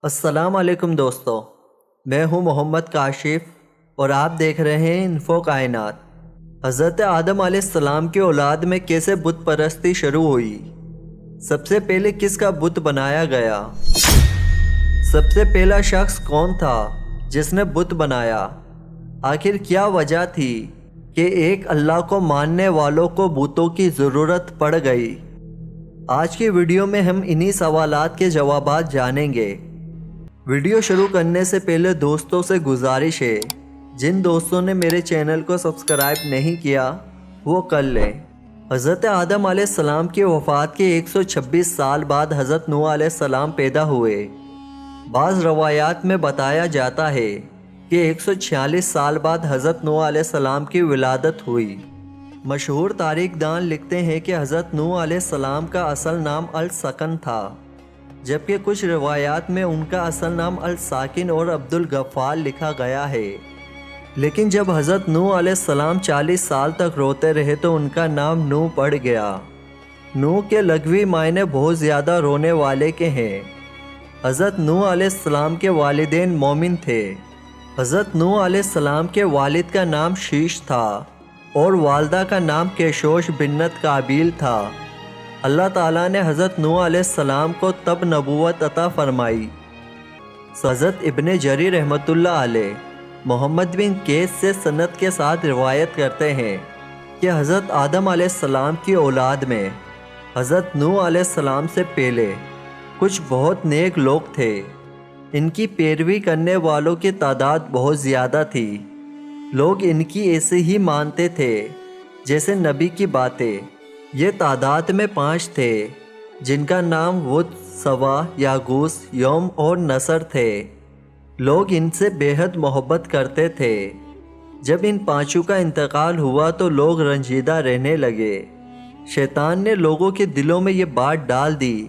السلام علیکم دوستو، میں ہوں محمد کاشف اور آپ دیکھ رہے ہیں انفو کائنات۔ حضرت آدم علیہ السلام کی اولاد میں کیسے بت پرستی شروع ہوئی؟ سب سے پہلے کس کا بت بنایا گیا؟ سب سے پہلا شخص کون تھا جس نے بت بنایا؟ آخر کیا وجہ تھی کہ ایک اللہ کو ماننے والوں کو بتوں کی ضرورت پڑ گئی؟ آج کی ویڈیو میں ہم انہی سوالات کے جوابات جانیں گے۔ ویڈیو شروع کرنے سے پہلے دوستوں سے گزارش ہے، جن دوستوں نے میرے چینل کو سبسکرائب نہیں کیا وہ کر لیں۔ حضرت آدم علیہ السلام کی وفات کے 126 سال بعد حضرت نوح علیہ السلام پیدا ہوئے۔ بعض روایات میں بتایا جاتا ہے کہ 146 سال بعد حضرت نوح علیہ السلام کی ولادت ہوئی۔ مشہور تاریخ دان لکھتے ہیں کہ حضرت نوح علیہ السلام کا اصل نام السکن تھا، جبکہ کچھ روایات میں ان کا اصل نام الساکن اور عبدالغفار لکھا گیا ہے۔ لیکن جب حضرت نوح علیہ السلام 40 سال تک روتے رہے تو ان کا نام نوح پڑ گیا۔ نوح کے لغوی معنی بہت زیادہ رونے والے کے ہیں۔ حضرت نوح علیہ السلام کے والدین مومن تھے۔ حضرت نوح علیہ السلام کے والد کا نام شیش تھا اور والدہ کا نام کیشوش بنت قابیل تھا۔ اللہ تعالیٰ نے حضرت نوح علیہ السلام کو تب نبوت عطا فرمائی۔ حضرت ابن جریر رحمۃ اللہ علیہ محمد بن قیس سے سند کے ساتھ روایت کرتے ہیں کہ حضرت آدم علیہ السلام کی اولاد میں حضرت نوح علیہ السلام سے پہلے کچھ بہت نیک لوگ تھے۔ ان کی پیروی کرنے والوں کی تعداد بہت زیادہ تھی۔ لوگ ان کی ایسے ہی مانتے تھے جیسے نبی کی باتیں۔ یہ تعداد میں 5 تھے، جن کا نام ود، سوا، یاغوث، یوم اور نصر تھے۔ لوگ ان سے بے حد محبت کرتے تھے۔ جب ان 5 کا انتقال ہوا تو لوگ رنجیدہ رہنے لگے۔ شیطان نے لوگوں کے دلوں میں یہ بات ڈال دی،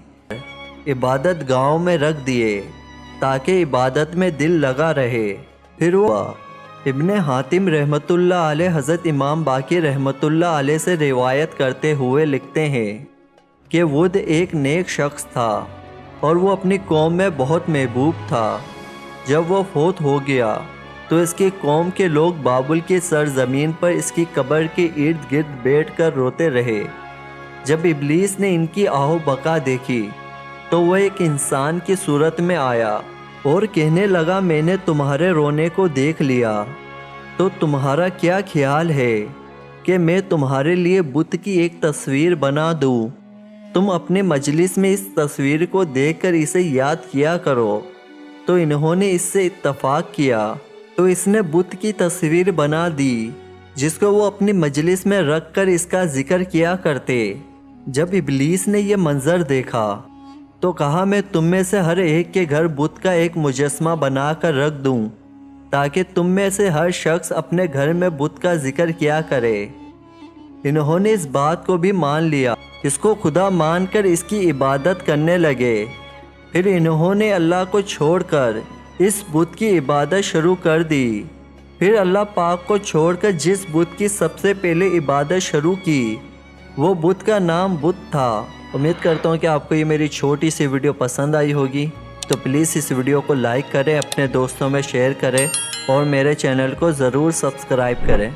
عبادت گاہوں میں رکھ دیے تاکہ عبادت میں دل لگا رہے۔ پھر وہ ابن حاتم رحمۃ اللہ علیہ حضرت امام باقر رحمۃ اللہ علیہ سے روایت کرتے ہوئے لکھتے ہیں کہ ود ایک نیک شخص تھا اور وہ اپنی قوم میں بہت محبوب تھا۔ جب وہ فوت ہو گیا تو اس کی قوم کے لوگ بابل کی سرزمین پر اس کی قبر کے ارد گرد بیٹھ کر روتے رہے۔ جب ابلیس نے ان کی آہو بقا دیکھی تو وہ ایک انسان کی صورت میں آیا اور کہنے لگا، میں نے تمہارے رونے کو دیکھ لیا، تو تمہارا کیا خیال ہے کہ میں تمہارے لیے بت کی ایک تصویر بنا دوں؟ تم اپنے مجلس میں اس تصویر کو دیکھ کر اسے یاد کیا کرو۔ تو انہوں نے اس سے اتفاق کیا تو اس نے بت کی تصویر بنا دی، جس کو وہ اپنی مجلس میں رکھ کر اس کا ذکر کیا کرتے۔ جب ابلیس نے یہ منظر دیکھا تو کہا، میں تم میں سے ہر ایک کے گھر بت کا ایک مجسمہ بنا کر رکھ دوں تاکہ تم میں سے ہر شخص اپنے گھر میں بت کا ذکر کیا کرے۔ انہوں نے اس بات کو بھی مان لیا، اس کو خدا مان کر اس کی عبادت کرنے لگے۔ پھر انہوں نے اللہ کو چھوڑ کر اس بت کی عبادت شروع کر دی۔ پھر اللہ پاک کو چھوڑ کر جس بت کی سب سے پہلے عبادت شروع کی وہ بت کا نام بت تھا۔ امید کرتا ہوں کہ آپ کو یہ میری چھوٹی سی ویڈیو پسند آئی ہوگی، تو پلیز اس ویڈیو کو لائک کریں، اپنے دوستوں میں شیئر کریں اور میرے چینل کو ضرور سبسکرائب کریں۔